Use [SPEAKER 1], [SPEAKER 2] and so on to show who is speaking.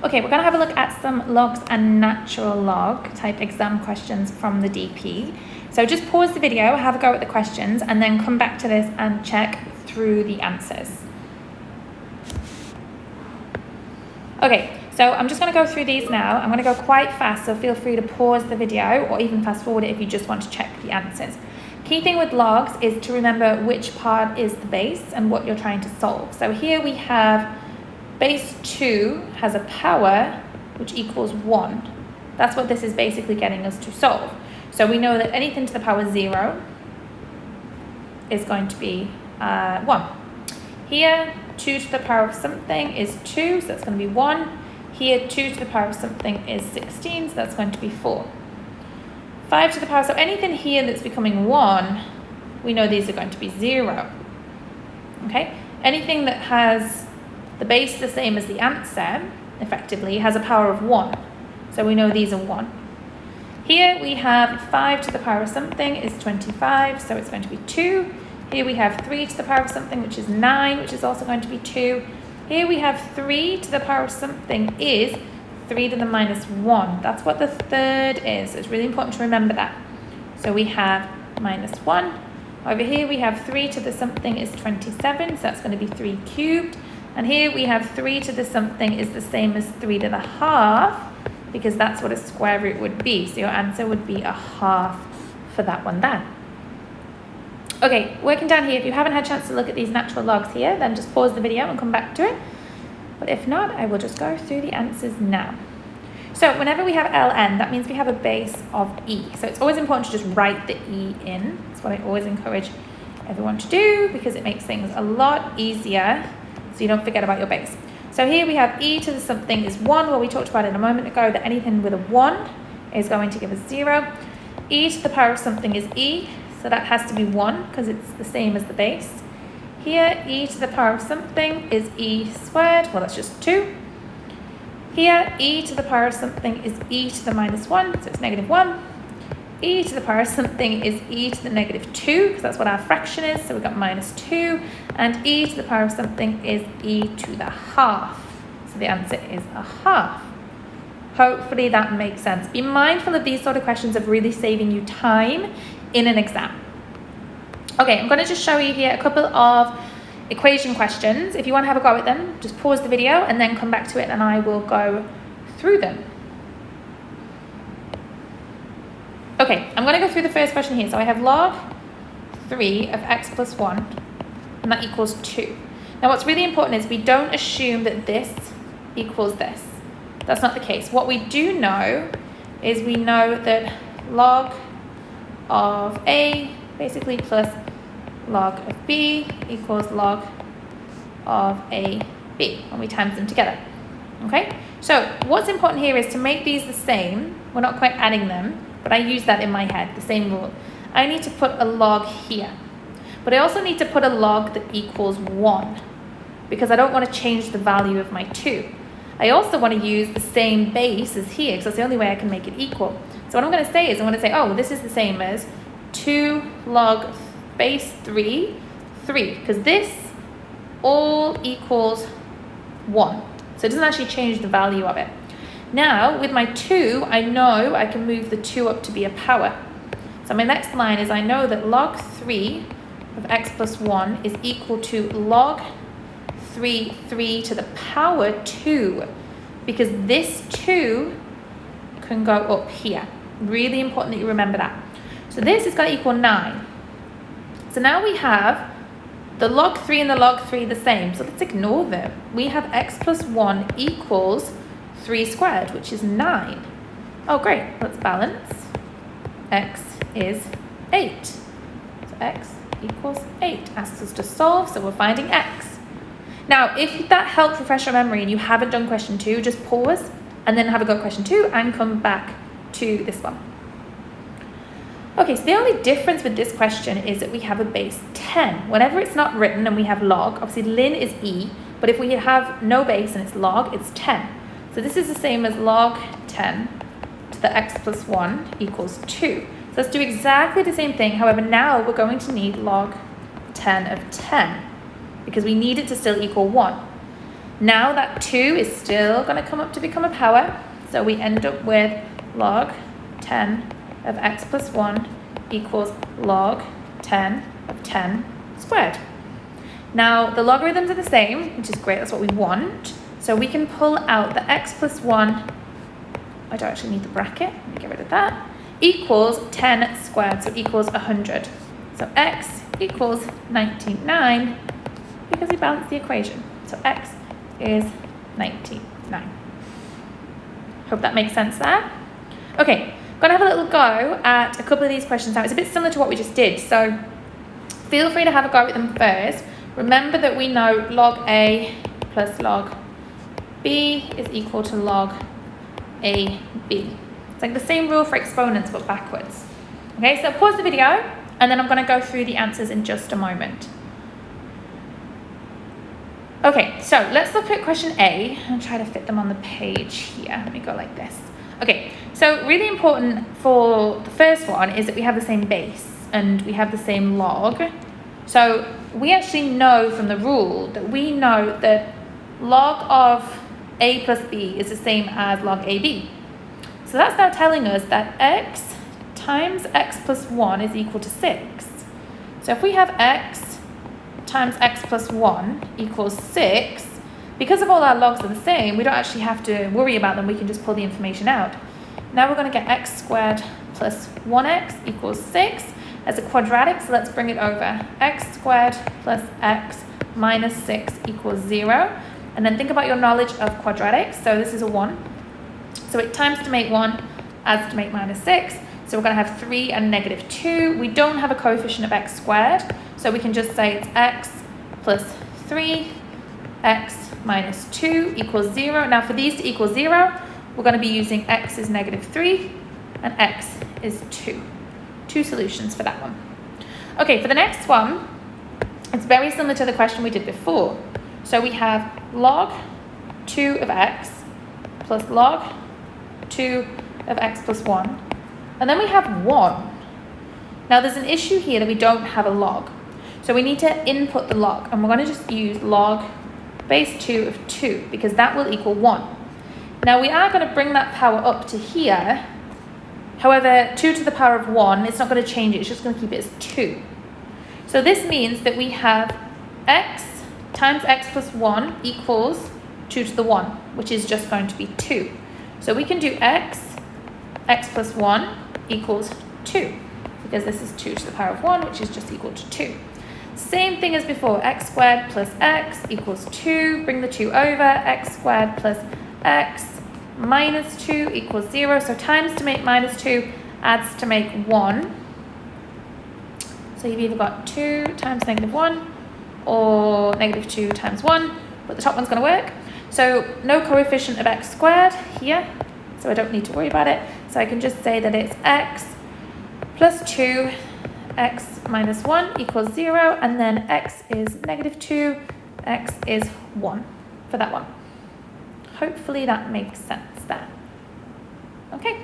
[SPEAKER 1] Okay, we're going to have a look at some logs and natural log type exam questions from the DP. So just pause the video, have a go at the questions, and then come back to this and check through the answers. Okay, so I'm just going to go through these now. I'm going to go quite fast, so feel free to pause the video or even fast forward it if you just want to check the answers. Key thing with logs is to remember which part is the base and what you're trying to solve. So here we have base 2 has a power which equals 1. That's what this is basically getting us to solve. So we know that anything to the power 0 is going to be 1. Here, 2 to the power of something is 2, so that's going to be 1. Here, 2 to the power of something is 16, so that's going to be 4. 5 to the power, so anything here that's becoming 1, we know these are going to be 0. Okay? Anything that has the base the same as the answer, effectively, has a power of 1. So we know these are 1. Here we have 5 to the power of something is 25, so it's going to be 2. Here we have 3 to the power of something, which is 9, which is also going to be 2. Here we have 3 to the power of something is 3 to the minus 1. That's what the third is. It's really important to remember that. So we have minus 1. Over here we have 3 to the something is 27, so that's going to be 3 cubed. And here we have 3 to the something is the same as 3 to the half, because that's what a square root would be. So your answer would be a half for that one there. Okay, working down here, if you haven't had a chance to look at these natural logs here, then just pause the video and come back to it. But if not, I will just go through the answers now. So whenever we have ln, that means we have a base of e. So it's always important to just write the e in. That's what I always encourage everyone to do, because it makes things a lot easier so you don't forget about your base. So here we have e to the something is 1. Well, we talked about it a moment ago that anything with a 1 is going to give us 0. E to the power of something is e, so that has to be 1 because it's the same as the base. Here, e to the power of something is e squared. Well, that's just 2. Here, e to the power of something is e to the minus 1, so it's negative 1. E to the power of something is e to the negative 2, because that's what our fraction is, so we've got minus 2. And e to the power of something is e to the half. So the answer is a half. Hopefully that makes sense. Be mindful of these sort of questions of really saving you time in an exam. Okay, I'm going to just show you here a couple of equation questions. If you want to have a go at them, just pause the video and then come back to it and I will go through them. Okay, I'm going to go through the first question here. So I have log 3 of x plus 1, and that equals 2. Now what's really important is we don't assume that this equals this. That's not the case. What we do know is we know that log of a basically plus log of b equals log of ab when we times them together. Okay, so what's important here is to make these the same. We're not quite adding them, but I use that in my head, the same rule. I need to put a log here, but I also need to put a log that equals 1 because I don't want to change the value of my 2. I also want to use the same base as here because that's the only way I can make it equal. So what I'm going to say is I'm going to say, oh, this is the same as 2 log base 3, because this all equals 1. So it doesn't actually change the value of it. Now, with my 2, I know I can move the 2 up to be a power. So my next line is I know that log 3 of x plus 1 is equal to log 3 to the power 2, because this 2 can go up here. Really important that you remember that. So this is going to equal 9. So now we have the log 3 and the log 3 the same. So let's ignore them. We have x plus 1 equals 3 squared, which is 9. Oh, great. Let's balance. X is 8. So x equals 8. Asks us to solve, so we're finding x. Now, if that helped refresh your memory and you haven't done question 2, just pause and then have a go at question 2 and come back to this one. Okay, so the only difference with this question is that we have a base 10. Whenever it's not written and we have log, obviously ln is e, but if we have no base and it's log, it's 10. So this is the same as log 10 to the x plus 1 equals 2. So let's do exactly the same thing. However, now we're going to need log 10 of 10 because we need it to still equal 1. Now that 2 is still going to come up to become a power. So we end up with log 10 of x plus 1 equals log 10 of 10 squared. Now the logarithms are the same, which is great, that's what we want. So we can pull out the x plus 1, I don't actually need the bracket, let me get rid of that, equals 10 squared, so equals 100. So x equals 99 because we balance the equation. So x is 99. Hope that makes sense there. Okay, I'm going to have a little go at a couple of these questions now. It's a bit similar to what we just did, so feel free to have a go at them first. Remember that we know log A plus log B is equal to log AB. It's like the same rule for exponents but backwards. Okay, so pause the video and then I'm going to go through the answers in just a moment. Okay, so let's look at question A and try to fit them on the page here. Let me go like this. Okay, so really important for the first one is that we have the same base and we have the same log. So we actually know from the rule that we know that log of A plus B is the same as log AB. So that's now telling us that x times x plus 1 is equal to 6. So if we have x times x plus 1 equals 6, because of all our logs are the same, we don't actually have to worry about them, we can just pull the information out. Now we're going to get x squared plus 1x equals 6 as a quadratic, so let's bring it over. X squared plus x minus 6 equals 0. And then think about your knowledge of quadratics. So this is a 1. So it times to make 1, adds to make minus 6. So we're going to have 3 and negative 2. We don't have a coefficient of x squared, so we can just say it's x plus 3, x minus 2 equals 0. Now for these to equal 0, we're going to be using x is negative 3 and x is 2. 2 solutions for that one. Okay, for the next one, it's very similar to the question we did before. So we have log 2 of x plus log 2 of x plus 1. And then we have 1. Now there's an issue here that we don't have a log. So we need to input the log. And we're going to just use log base 2 of 2 because that will equal 1. Now we are going to bring that power up to here. However, 2 to the power of 1, it's not going to change it. It's just going to keep it as 2. So this means that we have x times x plus 1 equals 2 to the 1, which is just going to be 2. So we can do x plus 1 equals 2, because this is 2 to the power of 1, which is just equal to 2. Same thing as before, x squared plus x equals 2. Bring the 2 over, x squared plus x minus 2 equals 0. So times to make minus 2 adds to make 1. So you've either got 2 times negative 1 or negative 2 times 1, but the top one's going to work. So no coefficient of x squared here, so I don't need to worry about it. So I can just say that it's x plus 2, x minus 1 equals 0, and then x is negative 2, x is 1 for that one. Hopefully that makes sense there. Okay.